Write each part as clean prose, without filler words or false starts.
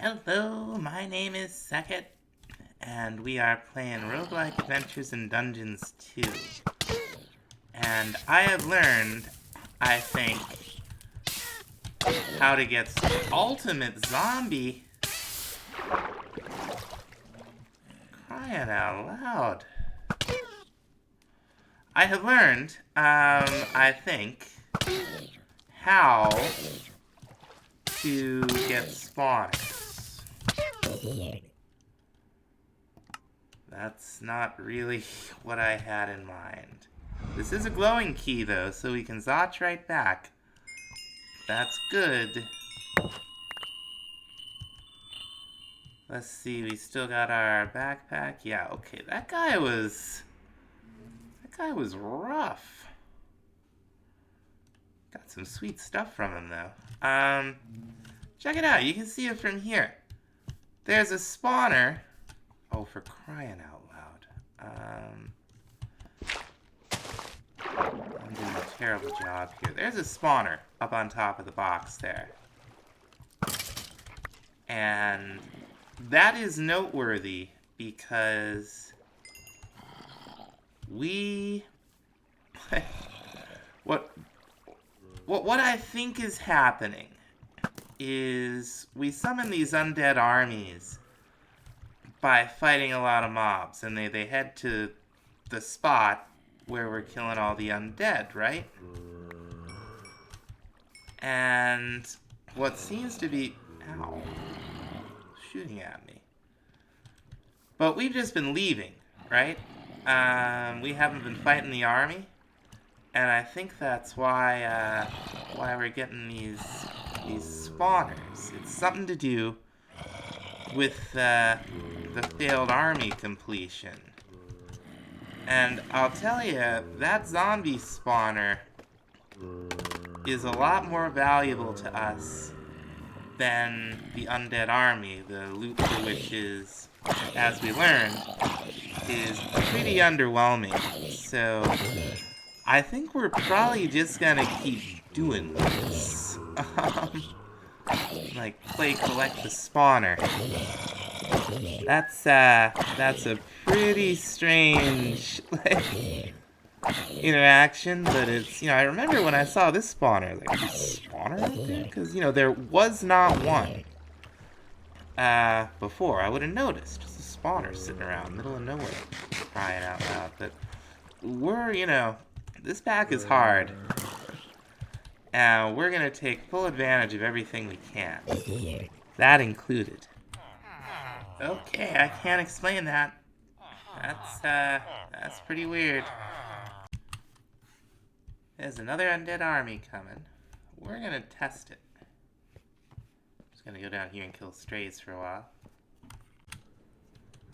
Hello, my name is Sekit, and we are playing Roguelike Adventures in Dungeons 2. And I have learned, I think, how to get ultimate zombie. Crying out loud. I have learned, I think, how to get spawners. That's not really what I had in mind. This is a glowing key, though, so we can zotch right back. That's good. Let's see, we still got our backpack. Yeah, okay, that guy was rough. Got some sweet stuff from him, though. Check it out. You can see it from here. There's a spawner. Oh, for crying out loud. I'm doing a terrible job here. There's a spawner up on top of the box there. And that is noteworthy because we... What I think is happening is we summon these undead armies by fighting a lot of mobs, and they head to the spot where we're killing all the undead, right? And what seems to be... Ow. Shooting at me. But we've just been leaving, right? We haven't been fighting the army. And I think that's why we're getting these spawners. It's something to do with the failed army completion. And I'll tell you, that zombie spawner is a lot more valuable to us than the undead army, the loot for which is, as we learned, is pretty underwhelming. So I think we're probably just gonna keep doing this. Like, play collect the spawner. That's a pretty strange, like, interaction, but it's, I remember when I saw this spawner, like, this spawner out there? Because, there was not one, before. I would have noticed, just a spawner sitting around, middle of nowhere, crying out loud, but we're, this pack is hard, and we're gonna take full advantage of everything we can. That included. Okay, I can't explain that. That's pretty weird. There's another undead army coming. We're gonna test it. Just gonna go down here and kill strays for a while.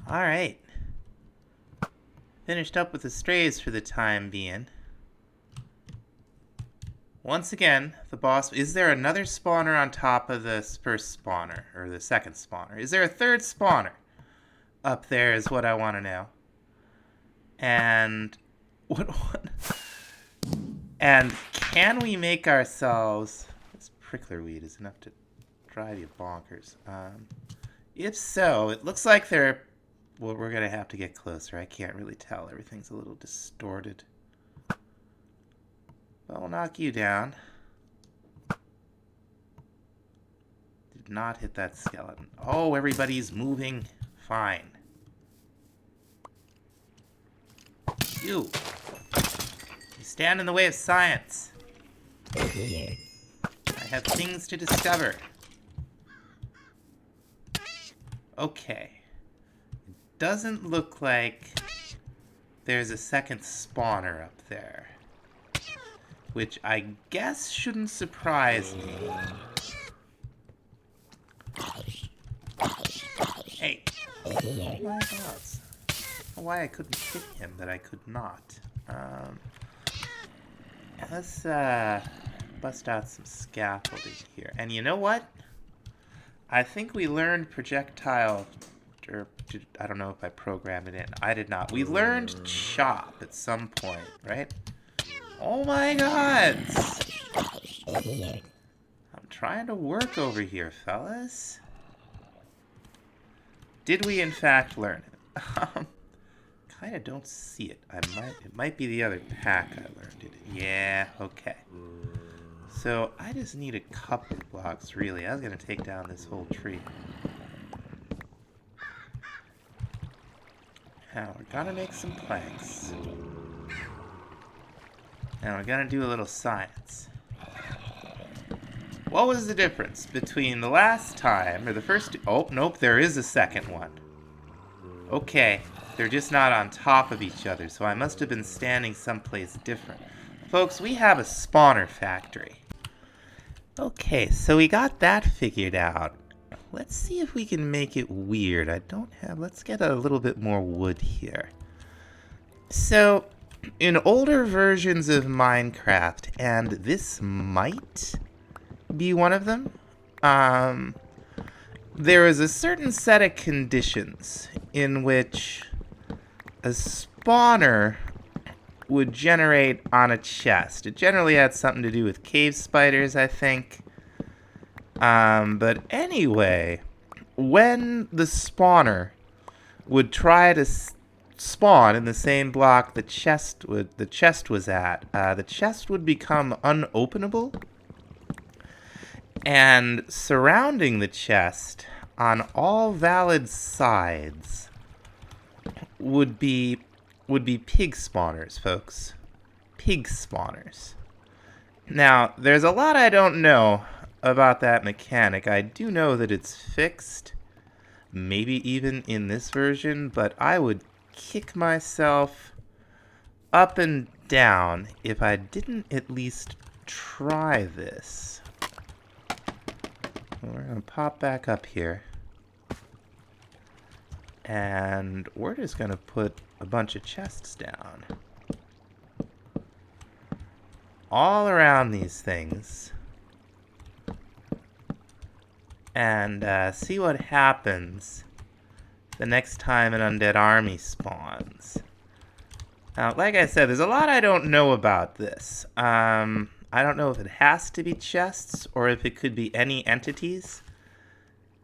Alright. Finished up with the strays for the time being. Once again, the boss... Is there another spawner on top of this first spawner? Or the second spawner? Is there a third spawner? Up there is what I want to know. And... What... And can we make ourselves... This prickler weed is enough to drive you bonkers. If so, it looks like they're... Well, we're going to have to get closer. I can't really tell. Everything's a little distorted. But we'll knock you down. Did not hit that skeleton. Oh, everybody's moving. Fine. You stand in the way of science. I have things to discover. Okay. It doesn't look like there's a second spawner up there. Which I guess shouldn't surprise me. Hey. Oh my God. I don't know why I couldn't hit him, that I could not. Let's bust out some scaffolding here. And you know what? I think we learned projectile, or I don't know if I programmed it in. I did not. We learned chop at some point, right? Oh my God! I'm trying to work over here, fellas. Did we in fact learn it? Kind of don't see it. It might be the other pack I learned it. Yeah, okay. So I just need a couple blocks, really. I was gonna take down this whole tree. Now we're gonna make some planks. Now we're gonna do a little science. What was the difference between the last time, or the first... Oh, nope, there is a second one. Okay, they're just not on top of each other, so I must have been standing someplace different. Folks, we have a spawner factory. Okay, so we got that figured out. Let's see if we can make it weird. Let's get a little bit more wood here. So, in older versions of Minecraft, and this might be one of them, there is a certain set of conditions in which a spawner would generate on a chest. It generally had something to do with cave spiders, I think. But anyway, when the spawner would try to spawn in the same block the chest was at, the chest would become unopenable. And surrounding the chest, on all valid sides, would be pig spawners, folks. Pig spawners. Now, there's a lot I don't know about that mechanic. I do know that it's fixed, maybe even in this version, but I would kick myself up and down if I didn't at least try this. We're going to pop back up here. And we're just going to put a bunch of chests down. All around these things. And see what happens the next time an undead army spawns. Now, like I said, there's a lot I don't know about this. I don't know if it has to be chests or if it could be any entities.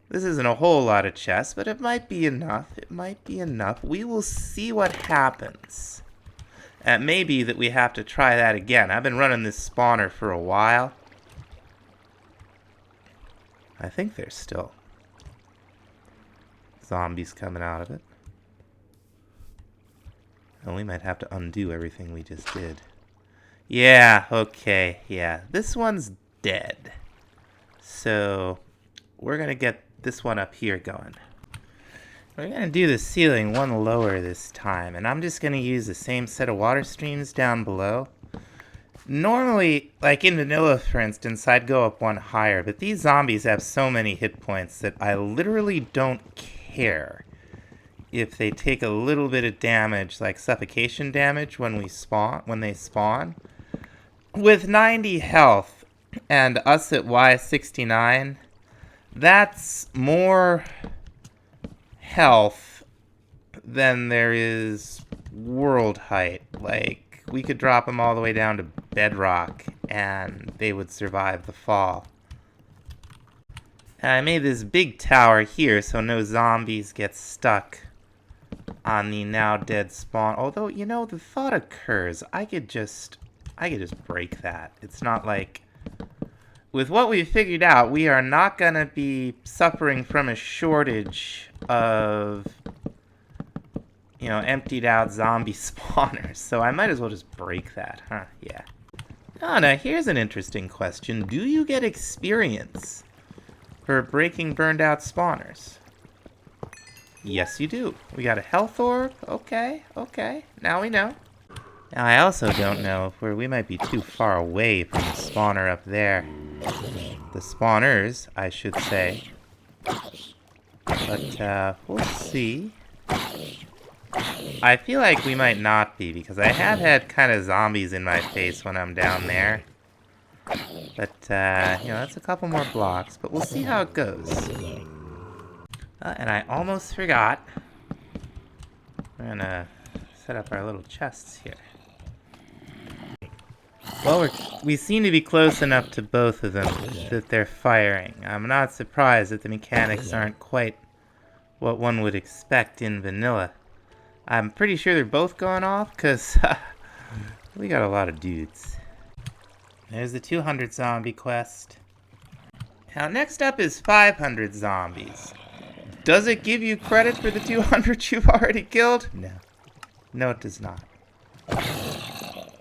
This isn't a whole lot of chests, but it might be enough. It might be enough. We will see what happens. It may be that we have to try that again. I've been running this spawner for a while. I think there's still zombies coming out of it. And we might have to undo everything we just did. Yeah, okay, yeah. This one's dead. So, we're going to get this one up here going. We're going to do the ceiling one lower this time. And I'm just going to use the same set of water streams down below. Normally, like in vanilla, for instance, I'd go up one higher. But these zombies have so many hit points that I literally don't care if they take a little bit of damage, like suffocation damage when they spawn. With 90 health and us at Y69, that's more health than there is world height. Like, we could drop them all the way down to bedrock and they would survive the fall. And I made this big tower here so no zombies get stuck on the now dead spawn. Although, you know, the thought occurs, I could just break that. It's not like... With what we've figured out, we are not going to be suffering from a shortage of, you know, emptied out zombie spawners. So I might as well just break that, huh? Yeah. Oh, now here's an interesting question. Do you get experience for breaking burned out spawners? Yes, you do. We got a health orb. Okay, okay. Now we know. Now, I also don't know if we might be too far away from the spawner up there. The spawners, I should say. But, we'll see. I feel like we might not be, because I have had kind of zombies in my face when I'm down there. But, you know, that's a couple more blocks, but we'll see how it goes. And I almost forgot. We're gonna set up our little chests here. Well, we seem to be close enough to both of them that they're firing. I'm not surprised that the mechanics aren't quite what one would expect in vanilla. I'm pretty sure they're both going off, because we got a lot of dudes. There's the 200 zombie quest. Now, next up is 500 zombies. Does it give you credit for the 200 you've already killed? No. No, it does not.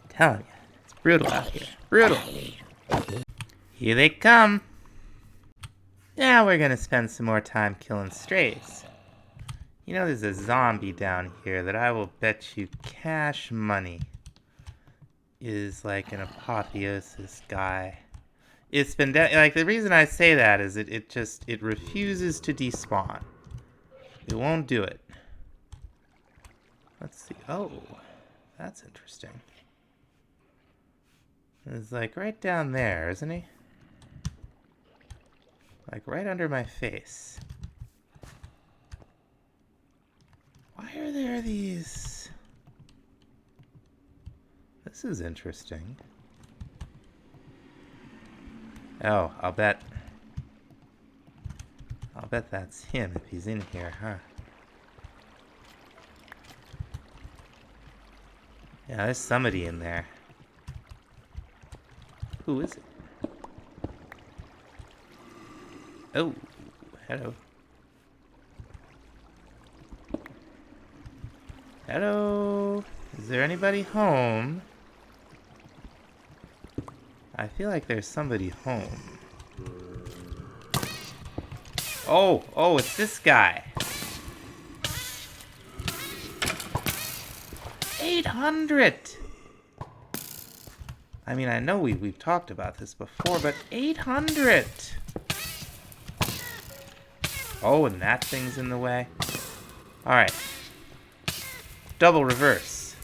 Telling you, it's brutal out here. Brutal. Here they come. Now we're gonna spend some more time killing strays. You know, there's a zombie down here that I will bet you cash money is like an apotheosis guy. It's been like, the reason I say that is it refuses to despawn. It won't do it. Let's see. Oh, that's interesting. It's like right down there, isn't he? Like right under my face. Why are there these? This is interesting. Oh, I'll bet that's him if he's in here, huh? Yeah, there's somebody in there. Who is it? Oh, hello. Hello? Is there anybody home? I feel like there's somebody home. Oh, it's this guy. 800! I mean, I know we've talked about this before, but 800! Oh, and that thing's in the way. Alright. Double reverse.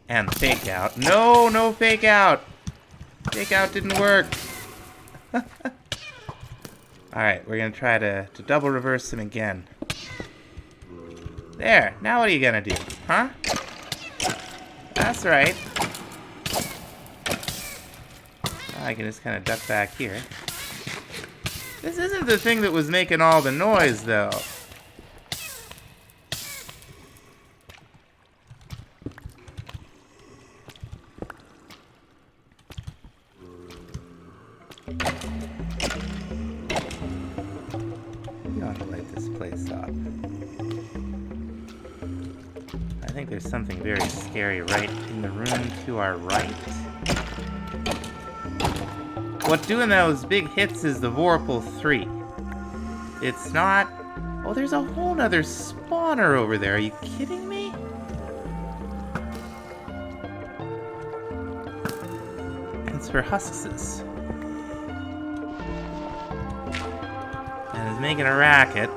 And fake out. No fake out! Fake out didn't work. Alright, we're gonna try to double reverse him again. There, now what are you gonna do? Huh? That's right. I can just kind of duck back here. This isn't the thing that was making all the noise, though. We ought to light this place up. I think there's something very scary right in the room to our right. What's doing those big hits is the Vorpal 3. It's not... Oh, there's a whole nother spawner over there. Are you kidding me? It's for husks. And it's making a racket.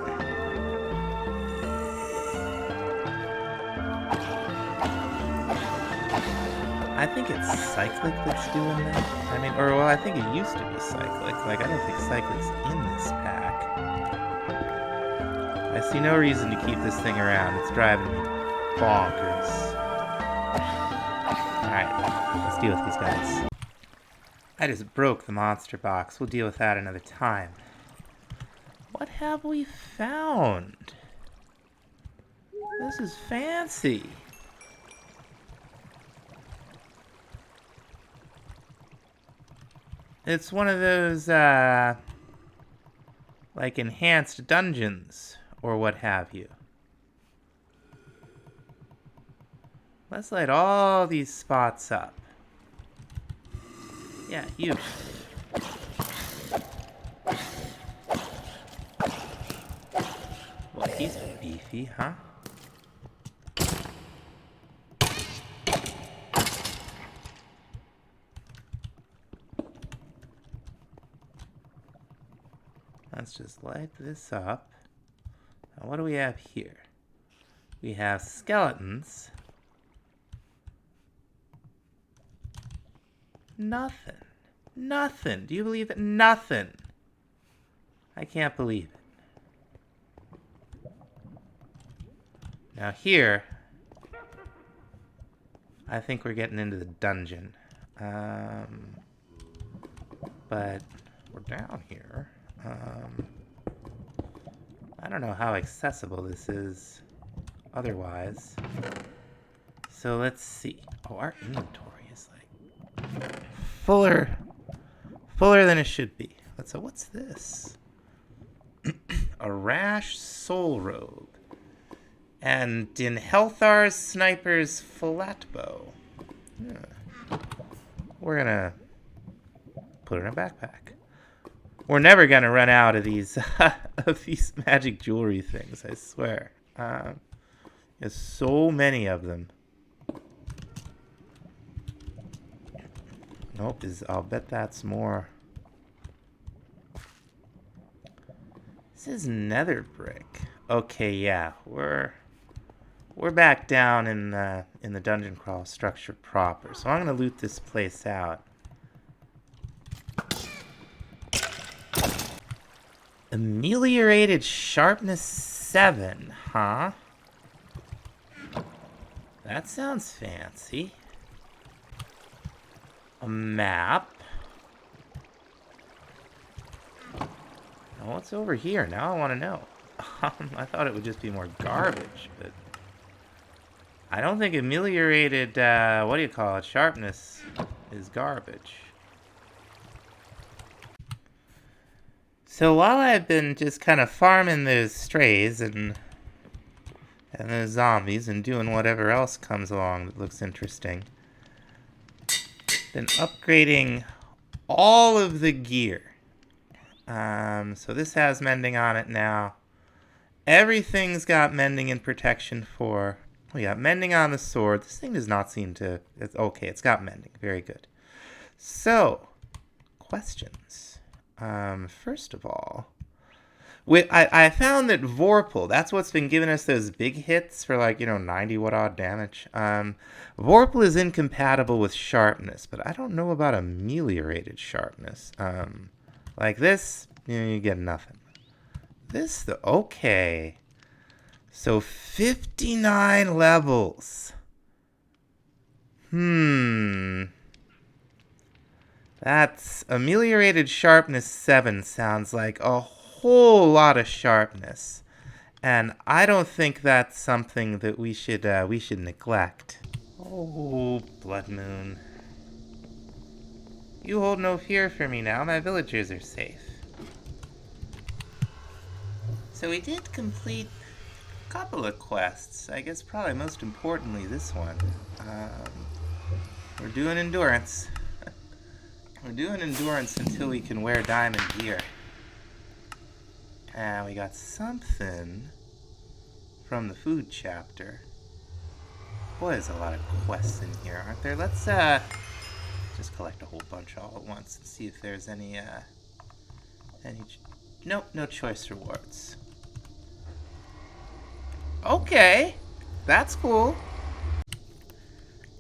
I think it's Cyclic that's doing that. I mean, or well, I think it used to be Cyclic. Like, I don't think Cyclic's in this pack. I see no reason to keep this thing around. It's driving me bonkers. Alright, let's deal with these guys. I just broke the monster box. We'll deal with that another time. What have we found? This is fancy. It's one of those, like enhanced dungeons, or what have you. Let's light all these spots up. Yeah, you. Well, he's beefy, huh? Let's just light this up. Now, what do we have here? We have skeletons. Nothing. Nothing. Do you believe it? Nothing. I can't believe it. Now here, I think we're getting into the dungeon. But we're down here. I don't know how accessible this is otherwise. So let's see. Oh, our inventory is like fuller than it should be. So what's this? A rash soul robe. And in Helthar's sniper's flatbow. Yeah. We're gonna put it in a backpack. We're never gonna run out of these magic jewelry things, I swear. There's so many of them. Nope, I'll bet that's more. This is nether brick. Okay, yeah, we're back down in the dungeon crawl structure proper. So I'm gonna loot this place out. Ameliorated sharpness 7, huh? That sounds fancy. A map. Now what's over here? Now I want to know. I thought it would just be more garbage, but I don't think ameliorated, what do you call it, sharpness is garbage. So while I've been just kind of farming those strays and those zombies and doing whatever else comes along that looks interesting, been upgrading all of the gear. So this has mending on it now. Everything's got mending and protection for. We got mending on the sword. This thing does not seem to. It's okay. It's got mending. Very good. So, questions. First of all, I found that Vorpal, that's what's been giving us those big hits for 90 what odd damage. Vorpal is incompatible with sharpness, but I don't know about ameliorated sharpness. Like this, you get nothing. This, okay. So 59 levels. That's ameliorated sharpness 7 sounds like a whole lot of sharpness. And I don't think that's something that we should neglect. Oh, Blood Moon. You hold no fear for me now. My villagers are safe. So we did complete a couple of quests. I guess probably most importantly this one. We're doing endurance. We're doing endurance until we can wear diamond gear. And we got something from the food chapter. Boy, there's a lot of quests in here, aren't there? Let's just collect a whole bunch all at once and see if there's any nope, no choice rewards. Okay, that's cool.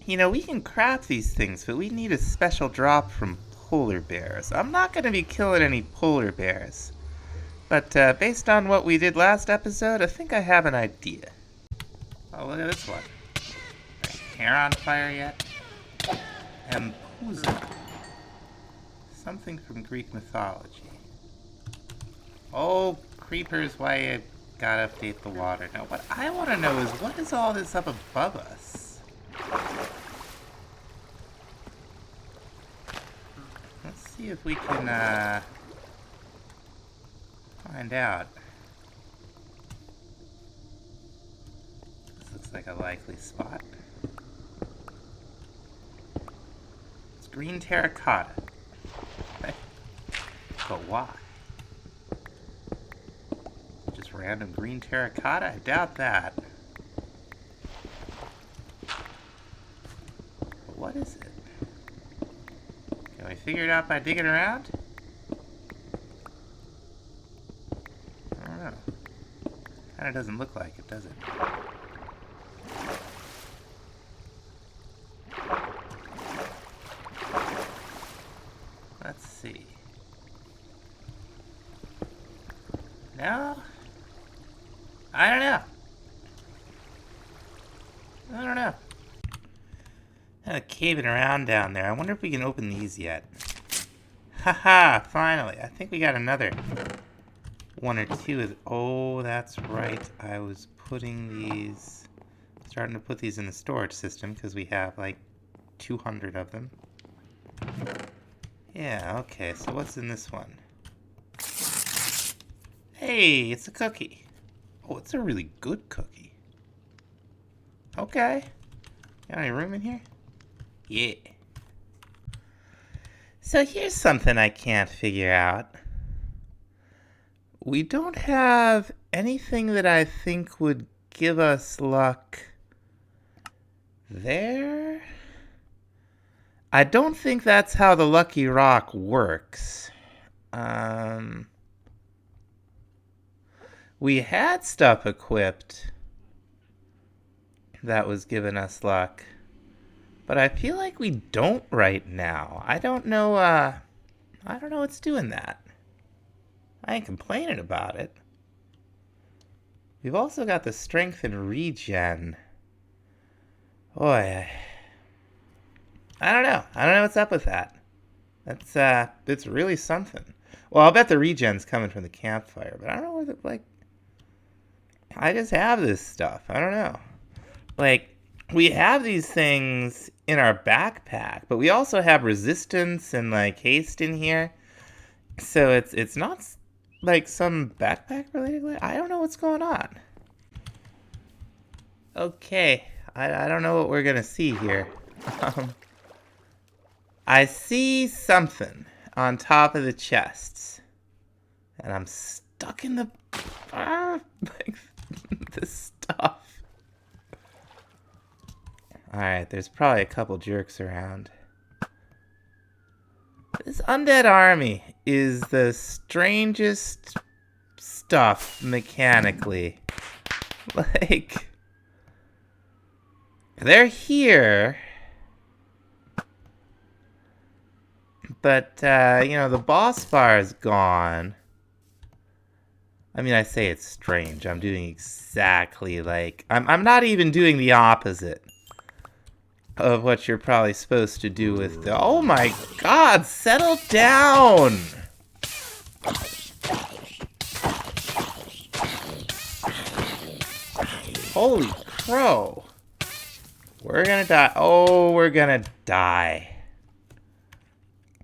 You know, we can craft these things, but we need a special drop from polar bears. I'm not going to be killing any polar bears. But based on what we did last episode, I think I have an idea. Oh, look at this one. Is hair on fire yet? Empusa. Something from Greek mythology. Oh, creepers, why you gotta update the water. Now, what I want to know is, what is all this up above us? Let's see if we can, find out. This looks like a likely spot. It's green terracotta. But why? Just random green terracotta? I doubt that. But what is it? Can we figure it out by digging around? I don't know. Kinda doesn't look like it, does it? Let's see. No? I don't know. I don't know. Kind of caving around down there. I wonder if we can open these yet. Haha, finally. I think we got another 1 or 2 is... Oh, that's right. I was putting these... Starting to put these in the storage system because we have like 200 of them. Yeah, okay. So what's in this one? Hey, it's a cookie. Oh, it's a really good cookie. Okay. Got any room in here? Yeah. So here's something I can't figure out. We don't have anything that I think would give us luck there. I don't think that's how the lucky rock works. We had stuff equipped that was giving us luck, but I feel like we don't right now. I don't know what's doing that. I ain't complaining about it. We've also got the strength and regen. Boy, I don't know. I don't know what's up with that. It's really something. Well, I'll bet the regen's coming from the campfire, but I don't know where I just have this stuff. I don't know. We have these things in our backpack, but we also have resistance and, haste in here. So it's not, some backpack-related... I don't know what's going on. Okay. I don't know what we're gonna see here. I see something on top of the chests. And I'm stuck in the... this stuff. Alright, there's probably a couple jerks around. This undead army is the strangest stuff mechanically. They're here. But, the boss bar is gone. I mean, I say it's strange. I'm doing exactly I'm not even doing the opposite of what you're probably supposed to do with the... Oh my god, settle down! Holy crow. We're gonna die. Oh, we're gonna die.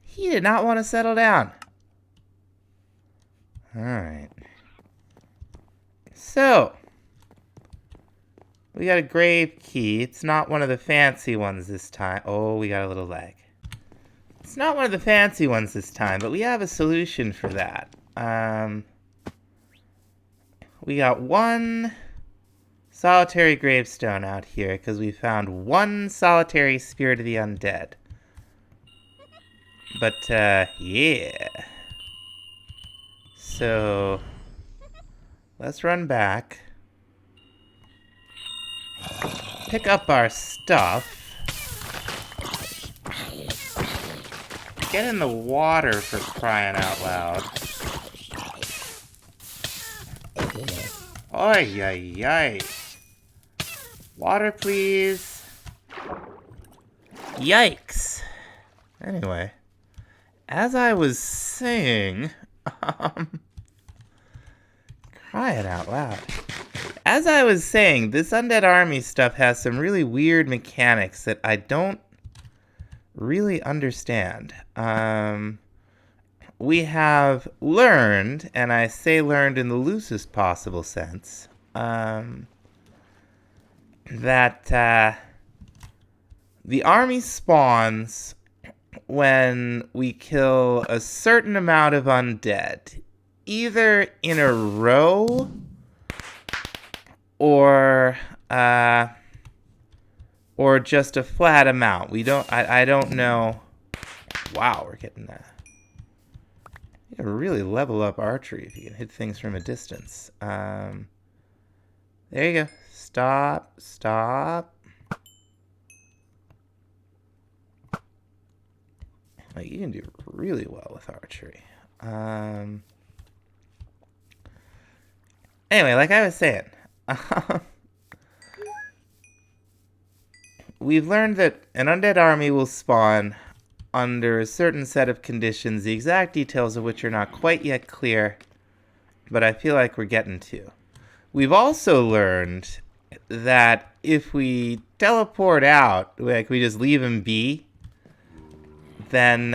He did not want to settle down. Alright. So, we got a grave key. It's not one of the fancy ones this time. Oh, we got a little lag. It's not one of the fancy ones this time, but we have a solution for that. We got one solitary gravestone out here because we found one solitary spirit of the undead. But, yeah. So, let's run back. Pick up our stuff. Get in the water for crying out loud. Oy, oy, oy. Water, please. Yikes. Anyway, as I was saying, crying out loud. As I was saying, this undead army stuff has some really weird mechanics that I don't really understand. We have learned, and I say learned in the loosest possible sense, that the army spawns when we kill a certain amount of undead, either in a row or just a flat amount. I don't know. Wow, we're getting that. You can really level up archery if you can hit things from a distance. There you go. Stop. You can do really well with archery. Anyway, like I was saying, we've learned that an undead army will spawn under a certain set of conditions, the exact details of which are not quite yet clear. but I feel like we're getting to. We've also learned that if we teleport out, like we just leave him be, then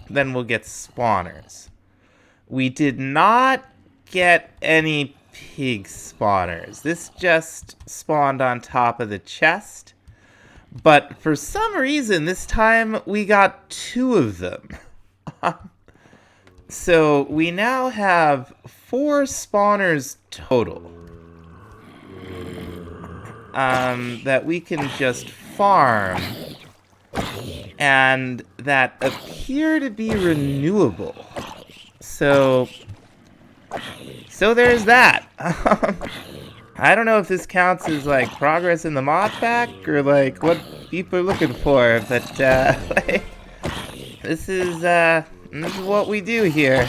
we'll get spawners. We did not get any pig spawners. This just spawned on top of the chest. But for some reason, this time we got 2 of them. So we now have 4 spawners total. That we can just farm. And that appear to be renewable. So there's that. I don't know if this counts as like progress in the mod pack or like what people are looking for, but like, this is what we do here.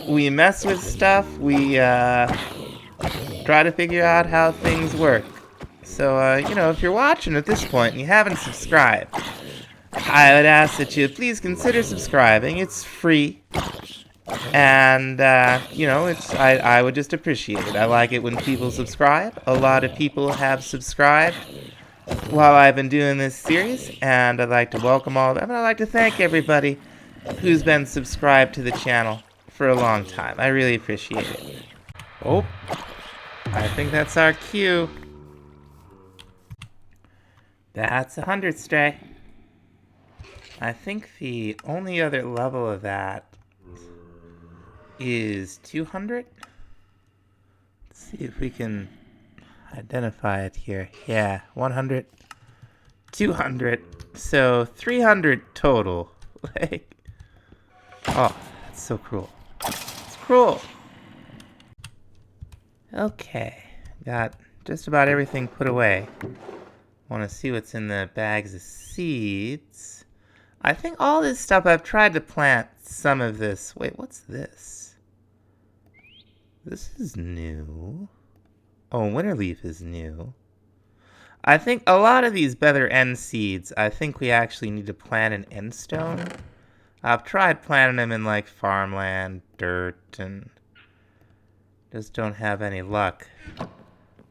We mess with stuff. We try to figure out how things work. So you know, if you're watching at this point and you haven't subscribed, I would ask that you please consider subscribing. It's free. And, you know, I would just appreciate it. I like it when people subscribe. A lot of people have subscribed while I've been doing this series, and I'd like to welcome all of them. And I'd like to thank everybody who's been subscribed to the channel for a long time. I really appreciate it. Oh, I think that's our cue. That's 100 stray. I think the only other level of that is 200. Let's see if we can identify it here. Yeah, 100, 200, so 300 total. Like, oh, that's so cruel. It's cruel. Okay, got just about everything put away. Want to see what's in the bags of seeds. I think all this stuff, I've tried to plant some of this. Wait, what's this? This is new. Oh, Winterleaf is new. I think a lot of these Beather End seeds, I think we actually need to plant in Endstone. I've tried planting them in like farmland, dirt, and just don't have any luck.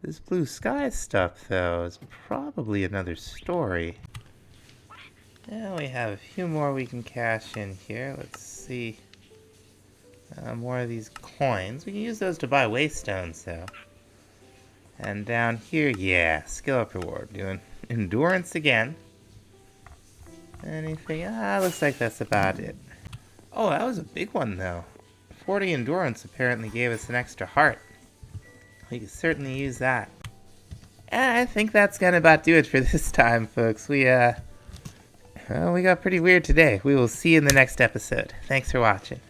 This blue sky stuff, though, is probably another story. Now we have a few more we can cash in here. Let's see. More of these coins. We can use those to buy waystones, though. And down here, yeah, skill up reward. Doing endurance again. Anything? Looks like that's about it. Oh, that was a big one, though. 40 endurance apparently gave us an extra heart. We could certainly use that. And I think that's gonna about do it for this time, folks. We got pretty weird today. We will see you in the next episode. Thanks for watching.